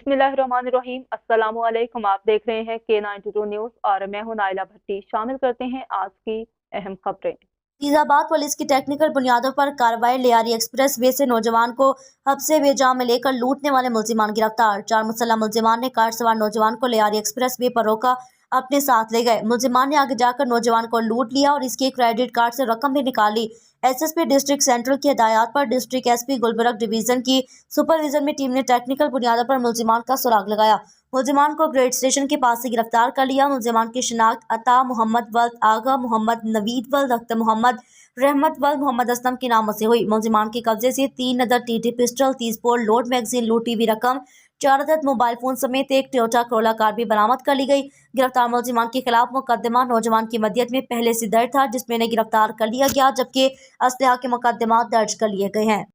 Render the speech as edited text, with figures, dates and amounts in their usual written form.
बिस्मिल्लाहिर्रहमानिर्रहीम। अस्सलामु अलैकुम। आप देख रहे हैं K92 न्यूज़ और मैं हूं नाइला भट्टी। शामिल करते हैं आज की अहम खबरें। फैजाबाद पुलिस की टेक्निकल बुनियादों पर कार्रवाई। लियारी एक्सप्रेस वे से नौजवान को हब्से बेजाम में लेकर लूटने वाले मुलजिमान गिरफ्तार। 4 मुसल्लह मुलजिमान ने कार सवार नौजवान को लियारी एक्सप्रेस वे पर रोका, अपने साथ ले गए। मुलजिमान ने आगे जाकर नौजवान को लूट लिया और इसके क्रेडिट कार्ड से रकम भी निकाली। एसएसपी डिस्ट्रिक्ट सेंट्रल की हिदायत पर डिस्ट्रिक्ट एसपी गुलबर्ग डिवीजन की सुपरविजन में टीम ने टेक्निकल बुनियादों पर मुलजिमान का सुराग लगाया। मुलजिमान को ग्रेड स्टेशन के पास से गिरफ्तार कर लिया। मुलजिमान की शिनाख्त अता मोहम्मद वल्द आगा मोहम्मद नवीद वल्द अख्तर मोहम्मद रहमत वल्द मोहम्मद असलम के नामों से हुई। मुलजिमान के कब्जे से 3 अदद TT pistol, 30 bore load magazine, लूटी हुई रकम, 4 अदद मोबाइल फोन समेत एक टोयोटा कोरोला कार भी बरामद कर ली गई। गिरफ्तार मुलजिमान के खिलाफ मुकदमा नौजवान की मदियत में पहले से दर्ज था, जिसमें इन्हें गिरफ्तार कर लिया गया, जबकि असलहा के मुकदमा दर्ज कर लिए गए हैं।